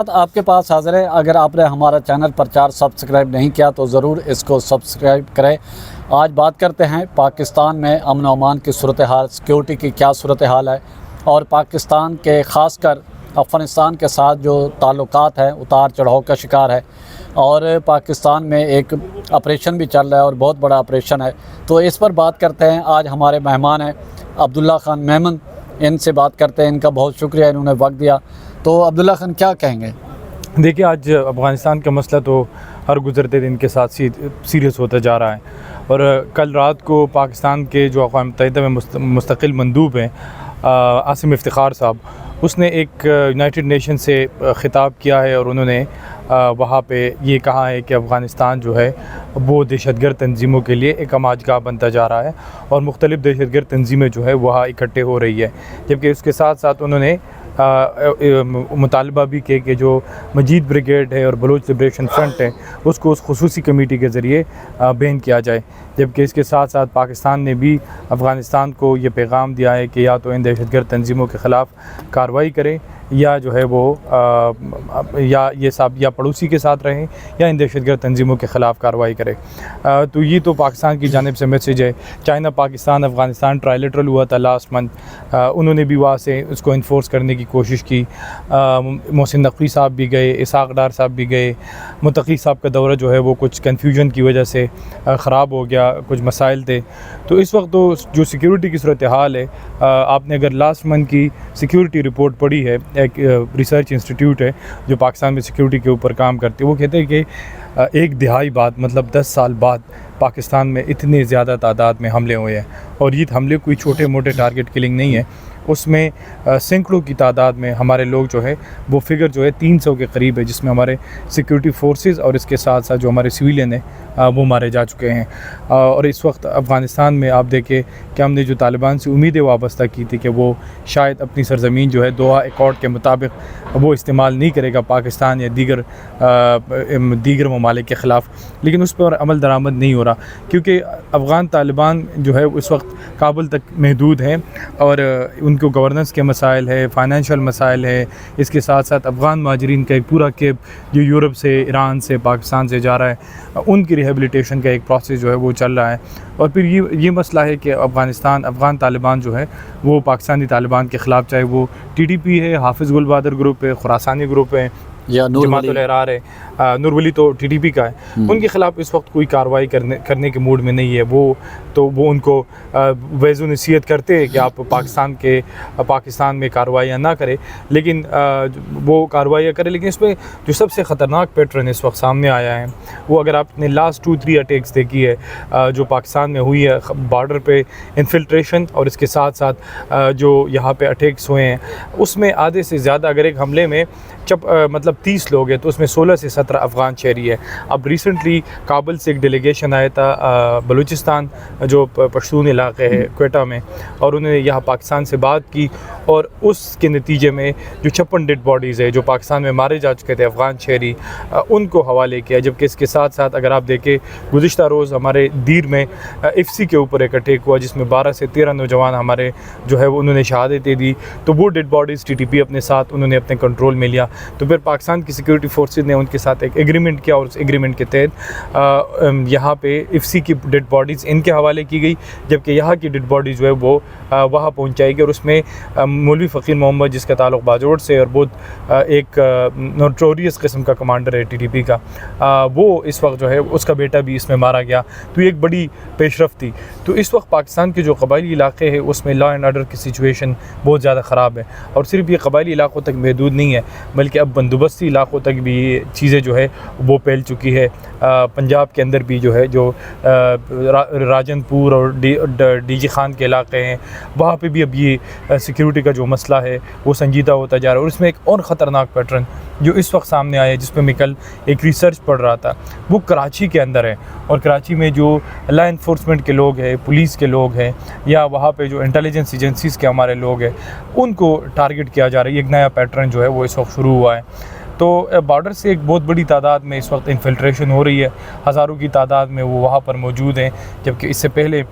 आपके पास हाजिर है। अगर आपने हमारा चैनल प्रचार सब्सक्राइब नहीं किया तो ज़रूर इसको सब्सक्राइब करें। आज बात करते हैं पाकिस्तान में अमन और अमान की सूरत हाल, सिक्योरिटी की क्या सूरत हाल है और पाकिस्तान के ख़ासकर अफ़गानिस्तान के साथ जो ताल्लुकात हैं उतार चढ़ाव का शिकार है और पाकिस्तान में एक ऑपरेशन भी चल रहा है और बहुत बड़ा ऑपरेशन है। तो इस पर बात करते हैं। आज हमारे मेहमान हैं अब्दुल्ला खान मेमन, इनसे बात करते हैं। इनका बहुत शुक्रिया, इन्होंने वक्त दिया। तो अब्दुल्ला खान क्या कहेंगे? देखिए, आज अफ़गानिस्तान का मसला तो हर गुज़रते दिन के साथ सीरियस होता जा रहा है और कल रात को पाकिस्तान के जो अक़वाम मुत्तहिदा में मुस्तक़िल मंदूब हैं आसिम इफ्तिख़ार साहब, उसने एक यूनाइटेड नेशन से ख़िताब किया है और उन्होंने वहाँ पे ये कहा है कि अफ़गानिस्तान जो है वो दहशतगर्द तंजीमों के लिए एक अमाजगाह बनता जा रहा है और मुख्तलिफ़ दहशतगर्द तंजीमें जो है वहाँ इकट्ठे हो रही है। जबकि उसके साथ साथ उन्होंने मुतालबा भी किया कि जो मजीद ब्रिगेड है और बलूच लिबरेशन फ्रंट है उसको उस खुसूसी कमेटी के ज़रिए बैन किया जाए। जबकि इसके साथ साथ पाकिस्तान ने भी अफ़गानिस्तान को ये पैगाम दिया है कि या तो इन दहशतगर्द तंजीमों के ख़िलाफ़ कार्रवाई करें या जो है वो या पड़ोसी के साथ रहें या इन दहशतगर्द तंजीमों के ख़िलाफ़ कार्रवाई करें। तो ये तो पाकिस्तान की जानिब से मैसेज है। चाइना पाकिस्तान अफ़गानिस्तान ट्रायलेटरल हुआ था लास्ट मंथ, उन्होंने भी वहाँ से उसको इन्फोर्स करने की कोशिश की। मोहसिन नकवी साहब भी गए, इसाक़ डार साहब भी गए। मुत्तकी साहब का दौरा जो है वो कुछ कन्फ्यूजन की वजह से ख़राब हो गया, कुछ मसाइल थे। तो इस वक्त तो जो सिक्योरिटी की सूरत हाल है, आपने अगर लास्ट मंथ की सिक्योरिटी रिपोर्ट पढ़ी है, एक रिसर्च इंस्टीट्यूट है जो पाकिस्तान में सिक्योरिटी के ऊपर काम करती है, वो कहते हैं कि एक दिहाई बाद मतलब 10 साल बाद पाकिस्तान में इतने ज़्यादा तादाद में हमले हुए हैं। और ये हमले कोई छोटे मोटे टारगेट किलिंग नहीं है, उसमें सैकड़ों की तादाद में हमारे लोग जो है वो फिगर जो है 300 के करीब है, जिसमें हमारे सिक्योरिटी फोर्सेस और इसके साथ साथ जो हमारे सिविलियन है वो मारे जा चुके हैं। और इस वक्त अफ़गानिस्तान में आप देखें कि हमने जो तालिबान से उम्मीदें वाबस्ता की थी कि वो शायद अपनी सरज़मीन जो है दोहा एकॉर्ड के मुताबिक वो इस्तेमाल नहीं करेगा पाकिस्तान या दीगर ममालिक के ख़िलाफ़, लेकिन उस पर अमल दरामद नहीं हो रहा क्योंकि अफ़गान तालिबान जो है उस वक्त काबुल तक महदूद हैं और उनको गवर्नेंस के मसाइल है, फ़ाइनेंशियल मसाइल है। इसके साथ साथ अफ़गान महाजरीन का एक पूरा कैब जो यूरोप से, ईरान से, पाकिस्तान से जा रहा है, उनकी रिहेबिलिटेशन का एक प्रोसेस जो है वो चल रहा है। और फिर ये मसला है कि अफ़गान तालिबान जो है वो पाकिस्तानी तालिबान के ख़िलाफ़, चाहे वो TTP है, हाफिज़ गुल बहादुर ग्रुप है, खुरासानी ग्रुप है या जमातुल अहरार है, नूर वली तो TTP का है, उनके ख़िलाफ़ इस वक्त कोई कार्रवाई करने के मूड में नहीं है। वो उनको वज़ो नसीहत करते हैं कि आप पाकिस्तान में कार्रवाइयाँ ना करें, लेकिन वो कार्रवाइयाँ करें। लेकिन इसमें जो सबसे ख़तरनाक पैटर्न इस वक्त सामने आया है वो, अगर आपने लास्ट 2-3 अटैक्स देखी है जो पाकिस्तान में हुई है, बॉर्डर पे इन्फिल्ट्रेशन और इसके साथ साथ जो यहाँ पे अटैक्स हुए हैं, उसमें आधे से ज़्यादा, अगर एक हमले में मतलब 30 लोग हैं तो उसमें 16 से 17 अफ़गान शहरी है। अब रिसेंटली काबुल से एक डेलीगेशन आया था बलूचिस्तान जो पश्तून इलाक़े है क्वेटा में, और उन्होंने यहाँ पाकिस्तान से बात की और उसके नतीजे में जो 56 डेड बॉडीज़ है जो पाकिस्तान में मारे जा चुके थे अफ़गान शहरी, उनको हवाले किया। जबकि इसके साथ साथ अगर आप देखें, गुज़िश्ता रोज़ हमारे दीर में FC के ऊपर एक अटैक हुआ जिसमें 12 से 13 नौजवान हमारे जो है उन्होंने शहादतें दी। तो वो डेड बॉडीज़ TTP अपने साथ उन्होंने अपने कंट्रोल में लिया। तो फिर पाकिस्तान की सिक्योरिटी फोर्सेस ने उनके साथ एक एग्रीमेंट किया और उस एग्रीमेंट के तहत यहाँ पे FC की डेड बॉडीज़ इनके हवाले की गई, जबकि यहाँ की डेड बॉडीज़ जो है वो वहाँ पहुँचाएगी। और उसमें मौलवी फ़कीर मोहम्मद, जिसका ताल्लुक़ बाजोड़ से और बहुत एक नोटोरियस किस्म का कमांडर है TTP का, वो इस वक्त जो है उसका बेटा भी इसमें मारा गया। तो एक बड़ी पेशरफ़ थी। तो इस वक्त पाकिस्तान के जो कबायली इलाके हैं उसमें लॉ एंड ऑर्डर की सिचुएशन बहुत ज़्यादा ख़राब है। और सिर्फ ये कबायली इलाकों तक महदूद नहीं है, बल्कि अब बंदोबस्ती इलाकों तक भी ये चीज़ें जो है वो फैल चुकी है। पंजाब के अंदर भी जो है जो राजनपुर और DG खान के इलाके हैं, वहाँ पे भी अब ये सिक्योरिटी का जो मसला है वो संजीदा होता जा रहा है। और इसमें एक और ख़तरनाक पैटर्न जो इस वक्त सामने आया है, जिस पर मैं कल एक रिसर्च पढ़ रहा था, वो कराची के अंदर है। और कराची में जो लॉ इन्फोर्समेंट के लोग हैं, पुलिस के लोग हैं, या वहाँ पे जो इंटेलिजेंस एजेंसीज़ के हमारे लोग हैं, उनको टारगेट किया जा रहा है। एक नया पैटर्न जो है वो इस वक्त शुरू हुआ है। तो बॉर्डर से एक बहुत बड़ी तादाद में इस वक्त इन्फिल्ट्रेशन हो रही है, हज़ारों की तादाद में वो वहाँ पर मौजूद हैं। जबकि इससे पहले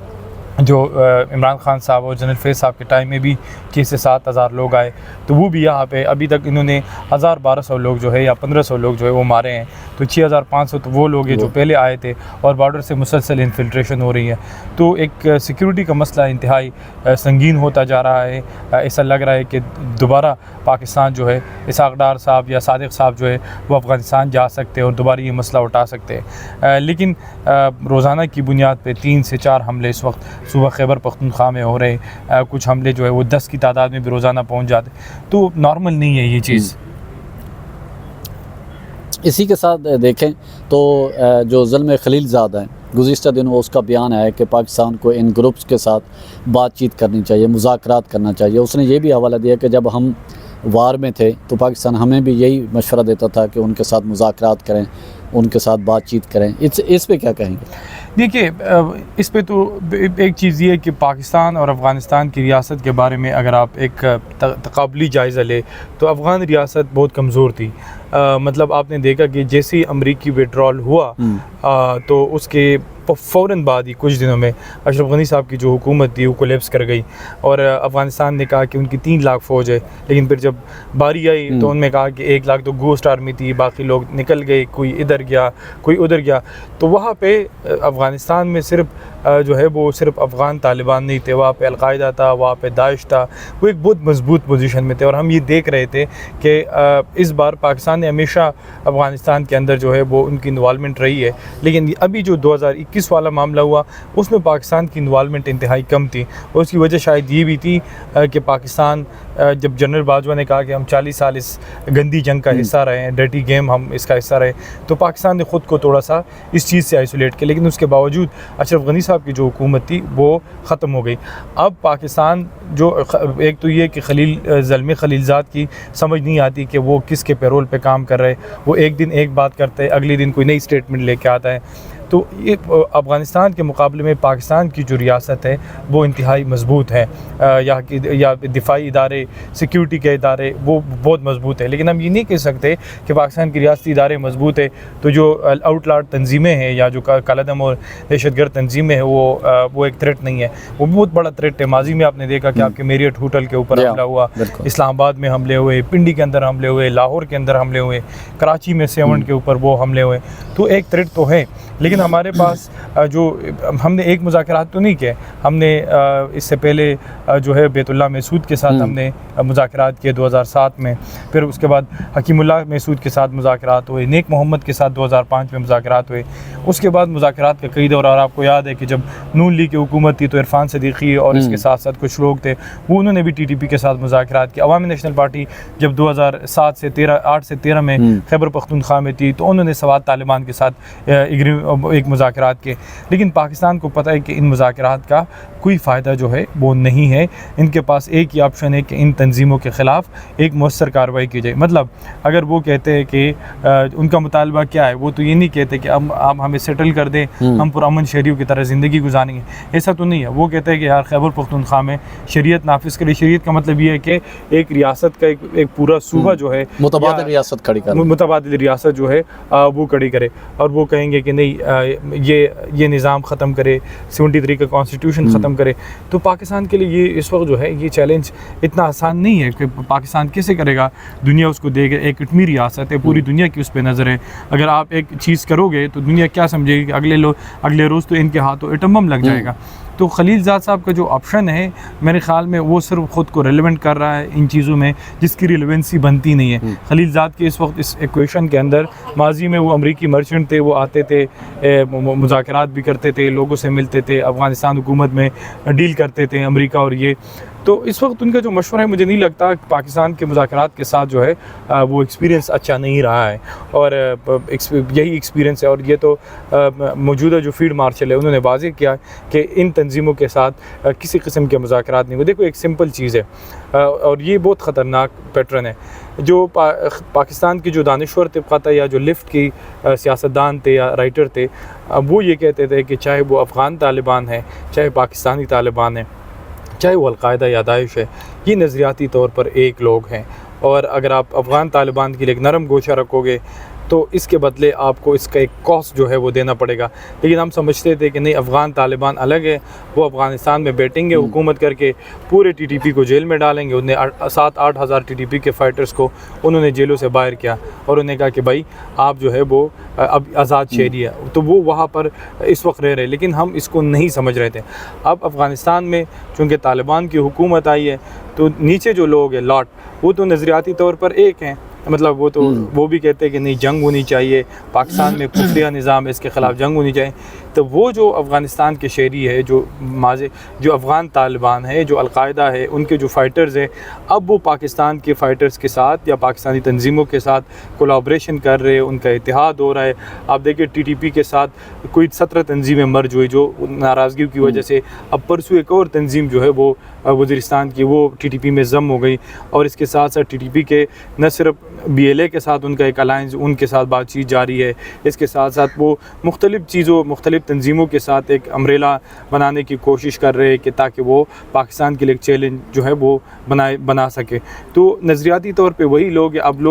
जो इमरान खान साहब और जनरल फैज़ साहब के टाइम में भी 6 से 7 हज़ार लोग आए, तो वो भी यहाँ पे अभी तक इन्होंने 1000-1200 लोग जो है या 1500 लोग जो है वो मारे हैं। तो 6500 तो वो लोग हैं जो पहले आए थे, और बॉर्डर से मुसलसल इन्फिल्ट्रेशन हो रही है। तो एक सिक्योरिटी का मसला इंतहाई संगीन होता जा रहा है। ऐसा लग रहा है कि दोबारा पाकिस्तान जो है, इसहाक डार साहब या सादिक साहब जो है वो अफ़गानिस्तान जा सकते हैं और दोबारा ये मसला उठा सकते हैं। लेकिन रोज़ाना की बुनियाद पर 3 से 4 हमले इस वक्त सुबह खैबर पख्तूनख्वा में हो रहे, कुछ हमले जो है वो 10 की तादाद में भी रोज़ाना पहुंच जाते, तो नॉर्मल नहीं है ये चीज़। इसी के साथ देखें तो जो ज़ुल्म खलीलज़ाद हैं, गुज़िश्ता दिनों उसका बयान है कि पाकिस्तान को इन ग्रुप्स के साथ बातचीत करनी चाहिए, मुज़ाकरात करना चाहिए। उसने ये भी हवाला दिया कि जब हम वार में थे तो पाकिस्तान हमें भी यही मशवरा देता था कि उनके साथ मुज़ाकरात करें, उनके साथ बातचीत करें। इस पे क्या कहेंगे? देखिए, इस पे तो एक चीज़ ये है कि पाकिस्तान और अफ़गानिस्तान की रियासत के बारे में अगर आप एक तक़ाबली जायज़ा ले तो अफ़गान रियासत बहुत कमज़ोर थी। मतलब आपने देखा कि जैसे ही अमरीकी विड्रॉल हुआ तो उसके फ़ौरन बाद ही कुछ दिनों में अशरफ गनी साहब की जो हुकूमत थी वो कोलैप्स कर गई, और अफ़गानिस्तान ने कहा कि उनकी 3 लाख फ़ौज है। लेकिन फिर जब बारी आई तो उनने कहा कि 1 लाख तो गोस्ट आर्मी थी, बाकी लोग निकल गए, कोई इधर गया कोई उधर गया। तो वहाँ पे अफ़गानिस्तान में सिर्फ जो है वो सिर्फ अफ़गान तालिबान नहीं थे, वहाँ पे अलकायदा था, वहाँ पे दाइश था, वो एक बहुत मजबूत पोजीशन में थे। और हम ये देख रहे थे कि इस बार पाकिस्तान ने हमेशा अफ़गानिस्तान के अंदर जो है वो उनकी इन्वॉल्वमेंट रही है, लेकिन अभी जो 2021 वाला मामला हुआ उसमें पाकिस्तान की इन्वॉल्वमेंट इंतहाई कम थी। और उसकी वजह शायद ये भी थी कि पाकिस्तान, जब जनरल बाजवा ने कहा कि हम 40 साल इस गंदी जंग का हिस्सा रहे हैं, डर्टी गेम हम इसका हिस्सा रहे, तो पाकिस्तान ने ख़ुद को थोड़ा सा इस चीज़ से आइसोलेट किया। लेकिन उसके बावजूद अशरफ गनी साहब की जो हुकूमत थी वो ख़त्म हो गई। अब पाकिस्तान जो एक तो ये कि ज़ल्म खलीलज़ाद की समझ नहीं आती कि वो किसके पैरोल पे काम कर रहे, वो एक दिन एक बात करते हैं, अगले दिन कोई नई स्टेटमेंट लेके आता है। तो ये अफ़गानिस्तान के मुकाबले में पाकिस्तान की जो रियासत है वो इंतहाई मजबूत है, या दिफाई इदारे, सिक्योरिटी के इदारे वो बहुत मजबूत है। लेकिन हम ये नहीं कह सकते कि पाकिस्तान की रियासती इदारे मजबूत है तो जो आउटलॉट तंजीमें हैं या जो कालादम और दहशतगर्द तंजीमें हैं वो एक थ्रेट नहीं है, वो बहुत बड़ा थ्रेट है। माजी में आपने देखा कि आपके मेरियट होटल के ऊपर हमला हुआ, इस्लामाबाद में हमले हुए, पिंडी के अंदर हमले हुए, लाहौर के अंदर हमले हुए, कराची में सेवन के ऊपर वो हमले हुए। तो एक थ्रेट तो है, लेकिन हमारे पास जो हमने एक मुज़ाकरात तो नहीं किए, हमने इससे पहले जो है बैतुल्लाह महसूद के साथ हमने मुज़ाकरात किए 2007 में, फिर उसके बाद हकीमुल्लाह महसूद के साथ मुज़ाकरात हुए, नेक मोहम्मद के साथ 2005 में मुज़ाकरात हुए। उसके बाद मुज़ाकरात का कई दौर, और आपको याद है कि जब नून लीग की हुकूमत थी तो इरफान सदीकी और इसके साथ साथ कुछ लोग थे वो उन्होंने भी TTP के साथ मुज़ाकरात किए। अवामी नेशनल पार्टी जब 2008 से 13 में खैबर पख्तूनख्वा में थी तो उन्होंने सवात तालिबान के साथ एक मुज़ाकरात के। लेकिन पाकिस्तान को पता है कि इन मुज़ाकरात का कोई फ़ायदा जो है वो नहीं है। इनके पास एक ही ऑप्शन है कि इन तंजीमों के ख़िलाफ़ एक मौसर कार्रवाई की जाए। मतलब अगर वो कहते हैं कि उनका मुतालबा क्या है, वो तो ये नहीं कहते कि अब आप हमें सेटल कर दें, हम पुरअमन शहरियों की तरह ज़िंदगी गुजारेंगे, ऐसा तो नहीं है। वो कहते हैं कि यार खैबर पख्तूनख्वा में शरीयत नाफिज़ करें। शरीयत का मतलब ये है कि एक रियासत का एक पूरा सूबा जो है मुतबादिल रियासत खड़ी करे, मुतबादिल रियासत जो है वो खड़ी करे, और वो कहेंगे कि नहीं ये निज़ाम ख़त्म करे, 73 का कॉन्स्टिट्यूशन ख़त्म करे। तो पाकिस्तान के लिए ये इस वक्त जो है ये चैलेंज इतना आसान नहीं है कि पाकिस्तान कैसे करेगा, दुनिया उसको देगा। एक इटमी रियासत है, पूरी दुनिया की उस पर नज़र है। अगर आप एक चीज़ करोगे तो दुनिया क्या समझेगी कि अगले रोज़ तो इनके हाथों एटम बम लग जाएगा। तो खलीलज़ाद साहब का जो ऑप्शन है मेरे ख़्याल में वो सिर्फ ख़ुद को रेलेवेंट कर रहा है इन चीज़ों में जिसकी रिलेवेंसी बनती नहीं है। खलीलज़ाद के इस वक्त इस इक्वेशन के अंदर, माजी में वो अमरीकी मर्चेंट थे, वो आते थे, मुज़ाकरात भी करते थे, लोगों से मिलते थे, अफ़गानिस्तान हुकूमत में डील करते थे अमेरिका और ये। तो इस वक्त उनका जो मशवरा है मुझे नहीं लगता पाकिस्तान के मुज़ाकरात के साथ जो है वो एक्सपीरियंस अच्छा नहीं रहा है, और यही एक्सपीरियंस है। और ये तो मौजूदा जो फील्ड मार्शल है उन्होंने वाज़ेह किया कि इन तंजीमों के साथ किसी किस्म के मुज़ाकरात नहीं हुए। देखो एक सिंपल चीज़ है और ये बहुत ख़तरनाक पैटर्न है। जो पाकिस्तान की जो दानिश्वर तबका था या जो लिफ्ट की सियासतदान थे या राइटर थे, वो ये कहते थे कि चाहे वो अफ़गान तालिबान है, चाहे पाकिस्तानी तालिबान है, चाहे वो अलकायदा या दाइश है, ये नज़रियाती तौर पर एक लोग हैं। और अगर आप अफ़गान तालिबान के लिए एक नरम गोशा रखोगे तो इसके बदले आपको इसका एक कॉस्ट जो है वो देना पड़ेगा। लेकिन हम समझते थे कि नहीं, अफ़गान तालिबान अलग है, वो अफ़गानिस्तान में बैठेंगे हुकूमत करके, पूरे TTP को जेल में डालेंगे। उन्हें 7-8 हज़ार TTP के फ़ाइटर्स को उन्होंने जेलों से बाहर किया और उन्हें कहा कि भाई आप जो है वो अब आज़ाद शहरी है, तो वो वहाँ पर इस वक्त रह रहे। लेकिन हम इसको नहीं समझ रहे थे। अब अफ़गानिस्तान में चूँकि तालिबान की हुकूमत आई है, तो नीचे जो लोग हैं लॉट, वो तो नज़रियाती तौर पर एक हैं, मतलब वो तो वो भी कहते हैं कि नहीं, जंग होनी चाहिए, पाकिस्तान में कुफरिया निज़ाम है, इसके ख़िलाफ़ जंग होनी चाहिए। तो वो जो अफ़गानिस्तान के शहरी है, जो अफ़गान तालिबान है, जो अलकायदा है, उनके जो फ़ाइटर्स हैं, अब वो पाकिस्तान के फ़ाइटर्स के साथ या पाकिस्तानी तंजीमों के साथ कोलैबोरेशन कर रहे हैं, उनका इत्तेहाद हो रहा है। आप देखिए TTP के साथ कोई 17 तंजीमें मर्ज हुई जो नाराज़गी की वजह से। अब परसों एक और तंजीम जो है वो वज़ीरिस्तान की, वो TTP में ज़म हो गई। और इसके साथ साथ TTP के न सिर्फ BLA के साथ उनका एक अलायंस, उनके साथ बातचीत जारी है, इसके साथ साथ वो मुख्तलिफ़ चीज़ों, मुख्तलिफ़ तंजीमों के साथ एक अम्ब्रेला बनाने की कोशिश कर रहे हैं कि ताकि वो पाकिस्तान के लिए एक चैलेंज जो है वो बना सके। तो नज़रियाती तौर पे वही लोग, अब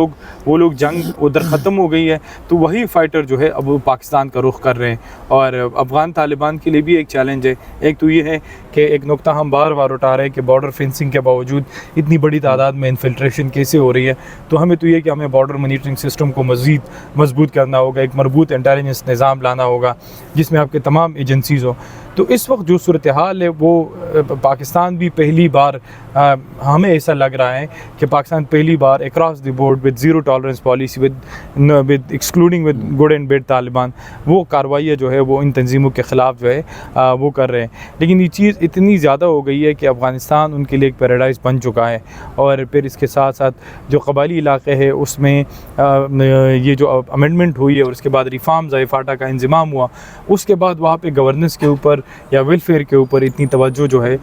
वो लोग जंग उधर ख़त्म हो गई है, तो वही फ़ाइटर जो है अब वो पाकिस्तान का रुख कर रहे हैं। और अफ़गान तालिबान के लिए भी एक चैलेंज है। एक तो ये है कि एक नुक्ता हम बार बार उठा रहे हैं कि बॉर्डर फेंसिंग के बावजूद इतनी बड़ी तादाद में इन्फिल्ट्रेशन कैसे हो रही है। तो हमें तो ये कि हमें बॉर्डर मॉनिटरिंग सिस्टम को मज़ीद मजबूत करना होगा, एक मरबूत इंटेलिजेंस निज़ाम लाना होगा जिसमें आपके तमाम एजेंसीज़ हो। तो इस वक्त जो सूरत हाल है वो पाकिस्तान भी पहली बार, हमें ऐसा लग रहा है कि पाकिस्तान पहली बार across the board with zero tolerance policy, with excluding with good and bad Taliban, वो कार्रवाई जो है वो इन तंजीमों के ख़िलाफ़ जो है वो कर रहे हैं। लेकिन ये चीज़ इतनी ज़्यादा हो गई है कि अफ़गानिस्तान उनके लिए एक पैराडाइज़ बन चुका है। और फिर इसके साथ साथ जो कबायली इलाके हैं उसमें ये जो अमेंडमेंट हुई है और उसके बाद रिफॉर्म्स आए, फाटा का इंज़माम हुआ, उसके बाद वहाँ पे गवर्नेंस के ऊपर या वेलफेयर के ऊपर इतनी तवज्जो जो है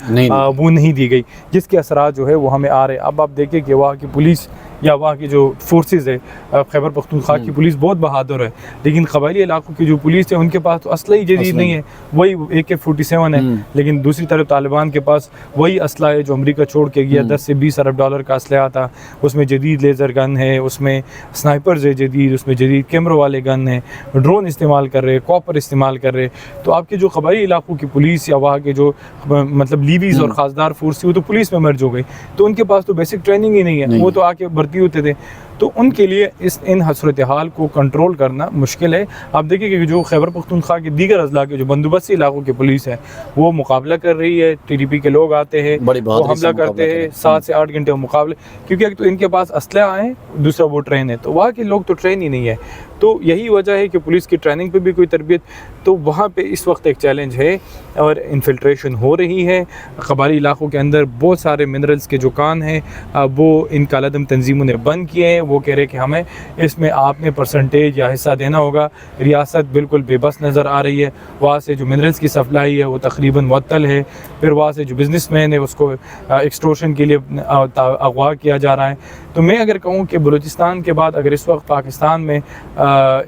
वो नहीं दी गई, जिसके असरात जो है वो हमें आ रहे हैं। अब आप देखिए कि वहाँ की पुलिस या वहाँ की जो फोर्सेस है, खैबर पख्तूनख्वा की पुलिस बहुत बहादुर है, लेकिन कबायली इलाकों की जो पुलिस है उनके पास तो असला ही जदीद नहीं है, वही AK-47 है। लेकिन दूसरी तरफ तालिबान के पास वही असला है जो अमेरिका छोड़ के गया, 10 से 20 अरब डॉलर का असला था, उसमें जदीद लेज़र गन है, उसमें स्नाइपर्स है जदीद, उसमें जदीद कैमरों वाले गन है, ड्रोन इस्तेमाल कर रहे हैं, कॉपर इस्तेमाल कर रहे हैं। तो आपके जो कबायली इलाकों की पुलिस या वहाँ के जो मतलब लीवीज़ और खासदार फोर्स थी वो तो पुलिस में मर्ज हो गई, तो उनके पास तो बेसिक ट्रेनिंग ही नहीं है, वो तो आके भर्ती होते थे। तो उनके लिए इन सूरत हाल को कंट्रोल करना मुश्किल है। आप देखिए कि जो खैबर पख्तूनख्वा के दीगर अजला के जो बंदोबस्ती इलाकों की पुलिस है वो मुकाबला कर रही है, TTP के लोग आते हैं, वो हमला करते हैं, 7 से 8 घंटे मुकाबले, क्योंकि एक तो इनके पास असला है, दूसरा वो ट्रेन है, तो वहाँ के लोग तो ट्रेन ही नहीं है। तो यही वजह है कि पुलिस की ट्रेनिंग पे भी कोई तरबियत, तो वहाँ पे इस वक्त एक चैलेंज है और इन्फिल्ट्रेशन हो रही है। कबायली इलाकों के अंदर बहुत सारे मिनरल्स के जो कान हैं वो इन कालादम तंजीमों ने बंद किए हैं। वो कह रहे कि हमें इसमें आपने परसेंटेज या हिस्सा देना होगा। रियासत बिल्कुल बेबस नज़र आ रही है, वहाँ से जो मिनरल्स की सप्लाई है वो तकरीबन मुअत्तल है, फिर वहाँ से जो बिज़नेसमैन है उसको एक्सटोर्शन के लिए अगवा किया जा रहा है। तो मैं अगर कहूँ कि बलूचिस्तान के बाद अगर इस वक्त पाकिस्तान में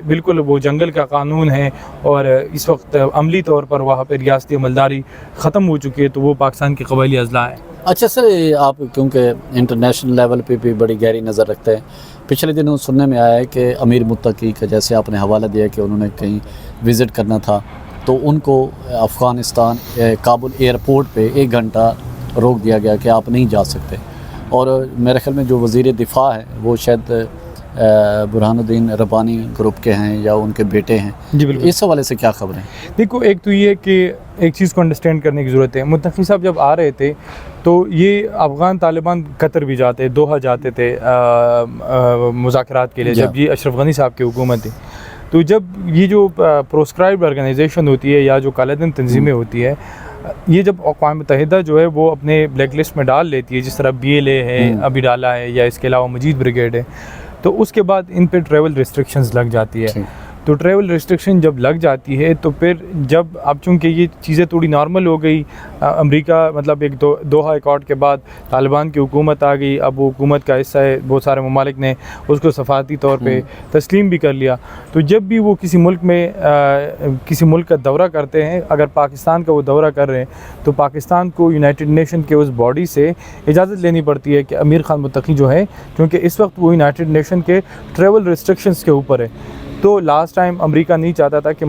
बिल्कुल वो जंगल का कानून है और इस वक्त अमली तौर पर वहाँ पर रियासती अमलदारी ख़त्म हो चुकी है, तो वो पाकिस्तान के कबायली अजला है। अच्छा सर, आप क्योंकि इंटरनेशनल लेवल पे भी बड़ी गहरी नज़र रखते हैं, पिछले दिनों सुनने में आया है कि अमीर मुत्तकी का, जैसे आपने हवाला दिया कि उन्होंने कहीं विज़िट करना था, तो उनको अफ़गानिस्तान काबुल एयरपोर्ट पे 1 घंटा रोक दिया गया कि आप नहीं जा सकते। और मेरे ख्याल में जो वज़ीर दिफ़ा है वो शायद बुरहानुद्दीन रब्बानी ग्रुप के हैं या उनके बेटे हैं। जी बिल्कुल। इस हवाले से क्या खबर है? देखो, एक तो ये कि एक चीज़ को अंडरस्टैंड करने की ज़रूरत है। मुत्तकी साहब जब आ रहे थे तो ये अफ़गान तालिबान कतर भी जाते, दोहा जाते थे मुज़ाकरात के लिए, जब ये अशरफ गनी साहब की हुकूमत थी। तो जब ये जो प्रोस्क्राइब्ड ऑर्गेनाइजेशन होती है या जो कालादम तंजीमें होती है, ये जब अक़वाम मुत्तहिदा जो है वो अपने ब्लैक लिस्ट में डाल लेती है, जिस तरह BLA है अभी डाला है, या इसके अलावा मजीद ब्रिगेड है, तो उसके बाद इन पे ट्रैवल रिस्ट्रिक्शंस लग जाती है। तो ट्रैवल रिस्ट्रिक्शन जब लग जाती है तो फिर जब अब चूँकि ये चीज़ें थोड़ी नॉर्मल हो गई, अमेरिका मतलब एक दोहा अकॉर्ड के बाद तालिबान की हुकूमत आ गई, अब वो हुकूमत का हिस्सा है, बहुत सारे ममालिक ने उसको सफारती तौर पे तस्लीम भी कर लिया। तो जब भी वो किसी मुल्क में किसी मुल्क का दौरा करते हैं, अगर पाकिस्तान का वो दौरा कर रहे हैं तो पाकिस्तान को यूनाइटेड नेशन के उस बॉडी से इजाज़त लेनी पड़ती है कि अमीर ख़ान मुत्तकी जो है, क्योंकि इस वक्त वो यूनाइटेड नेशन के ट्रैवल रिस्ट्रिक्शंस के ऊपर है। तो लास्ट टाइम अमेरिका नहीं चाहता था कि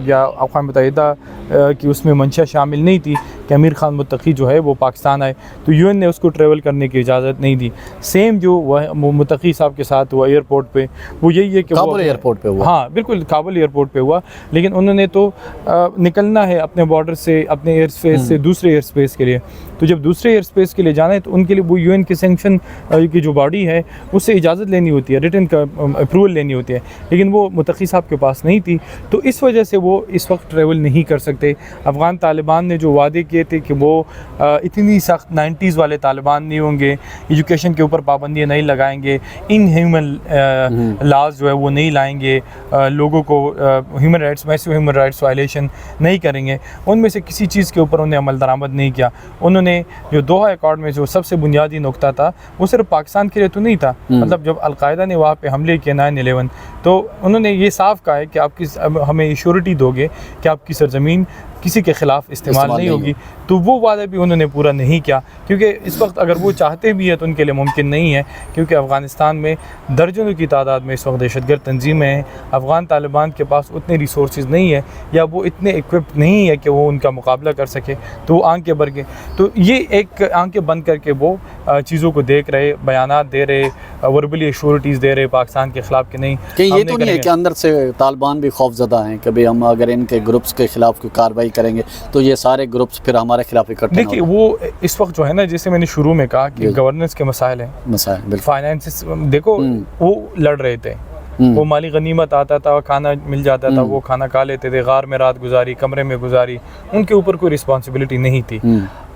या अक़वाम मुत्तहिदा की उसमें मंशा शामिल नहीं थी कि अमीर ख़ान मुत्तकी जो है वो पाकिस्तान आए, तो यूएन ने उसको ट्रैवल करने की इजाज़त नहीं दी। सेम जो वह मुत्तकी साहब के साथ हुआ एयरपोर्ट पे, वो यही है कि काबुल एयरपोर्ट पे हुआ। हाँ बिल्कुल, काबुल एयरपोर्ट पे हुआ, लेकिन उन्होंने तो निकलना है अपने बॉर्डर से, अपने एयर स्पेस से दूसरे एयर स्पेस के लिए। तो जब दूसरे एयर स्पेस के लिए जाना है तो उनके लिए वो यूएन की सैंक्शन की जो बॉडी है उससे इजाज़त लेनी होती है, रिटन का अप्रूवल लेनी होती है, लेकिन वो मुत्तकी साहब के पास नहीं थी। तो इस वजह से वो इस वक्त ट्रैवल नहीं कर सकते। अफ़गान तालिबान ने जो वादे किए थे कि वो इतनी सख्त 90s वाले तालिबान नहीं होंगे, एजुकेशन के ऊपर पाबंदियाँ नहीं लगाएंगे, इन ह्यूमन लॉज जो है वो नहीं लाएंगे, लोगों को human rights, massive human rights violation नहीं करेंगे, उनमें से किसी चीज़ के ऊपर उन्हें अमल दरामद नहीं किया। उन्होंने जो दोहा अकॉर्ड में जो सबसे बुनियादी नुकता था वो सिर्फ पाकिस्तान के लिए तो नहीं था, मतलब जब अलकायदा ने वहाँ पे हमले किए 9/11, तो उन्होंने ये साफ कहा है कि आप हमें श्योरिटी दोगे कि आपकी सरजमीन किसी के ख़िलाफ़ इस्तेमाल नहीं होगी। तो वो वादा भी उन्होंने पूरा नहीं किया, क्योंकि इस वक्त अगर वो चाहते भी है तो उनके लिए मुमकिन नहीं है, क्योंकि अफ़गानिस्तान में दर्जनों की तादाद में इस वक्त दहशतगर्द तंजीमें हैं। अफ़गान तालिबान के पास उतने रिसोर्सेज नहीं है या वो इतने इक्विप्ड नहीं है कि वो उनका मुकाबला कर सके, तो वो आंखें भर के, तो ये एक आंखें बंद करके वो चीज़ों को देख रहे, बयानात दे रहे, वर्बली एश्योरिटीज़ दे रहे पाकिस्तान के ख़िलाफ़ कि नहीं। कि ये तो नहीं है कि अंदर से तालिबान भी खौफज़दा हैं कि भाई हम अगर इनके ग्रुप्स के ख़िलाफ़ कोई कार्रवाई करेंगे तो ये सारे ग्रुप्स फिर हमारे खिलाफ इकट्ठे। देखिए वो इस वक्त जो है ना, जैसे मैंने शुरू में कहा कि गवर्नेंस के मसाइल हैं, फाइनेंस, देखो वो लड़ रहे थे, वो माली गनीमत आता था, खाना मिल जाता था, वो खाना खा लेते थे, गार में रात गुजारी, कमरे में गुजारी, उनके ऊपर कोई रिस्पॉन्सिबिलिटी नहीं थी।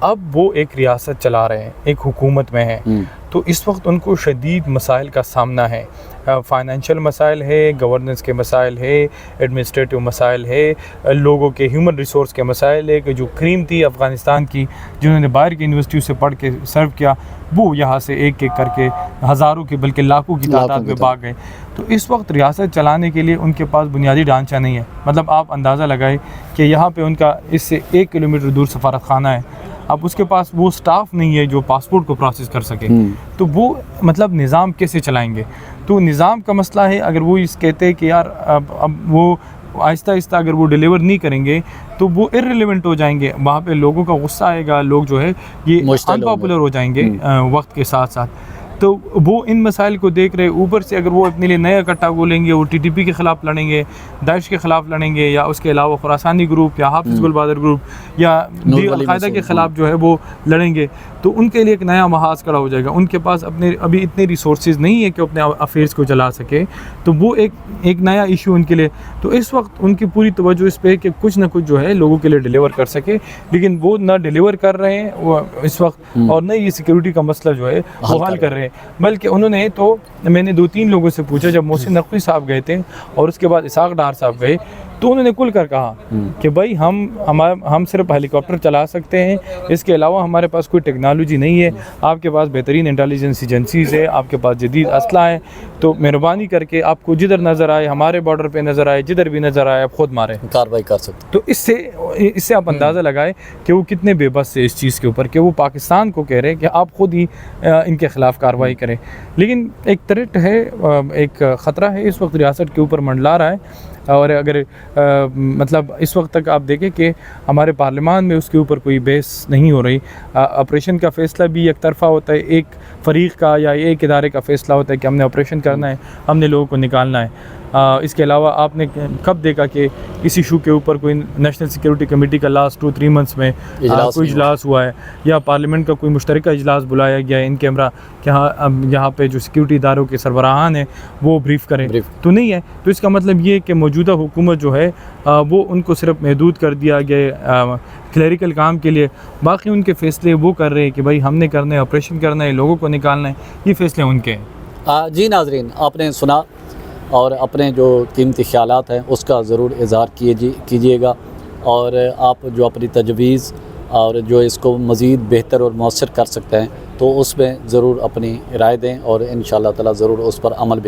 अब वो एक रियासत चला रहे हैं, एक हुकूमत में है, तो इस वक्त उनको शदीद मसाइल का सामना है। फाइनेंशियल मसाइल है, गवर्नेंस के मसाइल है, एडमिनिस्ट्रेटिव मसाइल है, लोगों के ह्यूमन रिसोर्स के मसाइल है, कि जो क्रीम थी अफ़गानिस्तान की जिन्होंने बाहर की यूनिवर्सिटियों से पढ़ के सर्व किया, वो यहाँ से एक एक करके हज़ारों की बल्कि लाखों की तादाद में भाग गए। तो इस वक्त रियासत चलाने के लिए उनके पास बुनियादी ढांचा नहीं है। मतलब आप अंदाज़ा लगाए कि यहाँ पे उनका इससे 1 किलोमीटर दूर सफारत खाना है, अब उसके पास वो स्टाफ नहीं है जो पासपोर्ट को प्रोसेस कर सके, तो वो मतलब निज़ाम कैसे चलाएंगे? तो निज़ाम का मसला है। अगर वो इस कहते हैं कि यार अब वो आहिस्ता आहिस्ता अगर वो डिलीवर नहीं करेंगे तो वो इर्रेलेवेंट हो जाएंगे, वहाँ पे लोगों का गुस्सा आएगा, लोग जो है ये अनपॉपुलर हो जाएंगे वक्त के साथ साथ। तो वो इन मसाइल को देख रहे, ऊपर से अगर वो अपने लिए नया इकट्ठा बोलेंगे, वो TTP के ख़िलाफ़ लड़ेंगे, दाइश के ख़िलाफ़ लड़ेंगे, या उसके अलावा खुरासानी ग्रुप या हाफिज़ गुल बहादुर ग्रुप या अल-कायदा के ख़िलाफ़ जो है वो लड़ेंगे, तो उनके लिए एक नया महाज खड़ा हो जाएगा। उनके पास अपने अभी इतने रिसोर्सेज नहीं है कि अपने अफेयर्स को चला सके, तो वो एक नया इशू उनके लिए। तो इस वक्त उनकी पूरी तवज्जो इस पे कि कुछ ना कुछ जो है लोगों के लिए डिलीवर कर सके, लेकिन वो ना डिलीवर कर रहे हैं वो इस वक्त, और न ये सिक्योरिटी का मसला जो है वो हल कर रहे हैं। बल्कि उन्होंने तो, मैंने 2-3 लोगों से पूछा, जब मोहसिन नकवी साहब गए थे और उसके बाद इसाक डार साहब गए, तो उन्होंने खुल कर कहा कि भाई हम सिर्फ हेलीकॉप्टर चला सकते हैं, इसके अलावा हमारे पास कोई टेक्नोलॉजी नहीं है। आपके पास बेहतरीन इंटेलिजेंस एजेंसीज़ है, आपके पास जदीद असला है, तो मेहरबानी करके आपको जिधर नज़र आए, हमारे बॉर्डर पे नज़र आए, जिधर भी नज़र आए, आप खुद मारें, कार्रवाई कर सकते। तो इससे आप अंदाज़ा लगाए कि वो कितने बेबस है इस चीज़ के ऊपर, कि वो पाकिस्तान को कह रहे हैं कि आप खुद ही इनके ख़िलाफ़ कार्रवाई करें। लेकिन एक थ्रेट है, एक ख़तरा है इस वक्त रियासत के ऊपर मंडला रहा है। और अगर मतलब इस वक्त तक आप देखें कि हमारे पार्लियामान में उसके ऊपर कोई बहस नहीं हो रही। ऑपरेशन का फ़ैसला भी एक तरफ़ा होता है, एक फ़रीक़ का या एक इदारे का फ़ैसला होता है कि हमने ऑपरेशन करना है, हमने लोगों को निकालना है। इसके अलावा आपने कब देखा कि इस इशू के ऊपर कोई नेशनल सिक्योरिटी कमेटी का लास्ट 2-3 मंथ्स में कोई इजलास हुआ है, या पार्लियामेंट का कोई मुश्तरका इजलास बुलाया गया इन कैमरा कि हाँ यहाँ पे जो सिक्योरिटी इदारों के सरबराहान हैं वो ब्रीफ़ करें? तो नहीं है। तो इसका मतलब ये कि मौजूदा हुकूमत जो है वो उनको सिर्फ महदूद कर दिया गया क्लरिकल काम के लिए, बाकी उनके फ़ैसले वो कर रहे हैं कि भाई हमने करना है, ऑपरेशन करना है, लोगों को निकालना है, ये फ़ैसले उनके हैं। जी नाज़रीन, आपने सुना और अपने जो कीमती ख़यालात हैं उसका ज़रूर इज़हार कीजिएगा, और आप जो अपनी तजवीज़ और जो इसको मज़ीद बेहतर और मौसर कर सकते हैं तो उसमें ज़रूर अपनी राय दें, और इंशाअल्लाह ताला ज़रूर उस पर अमल भी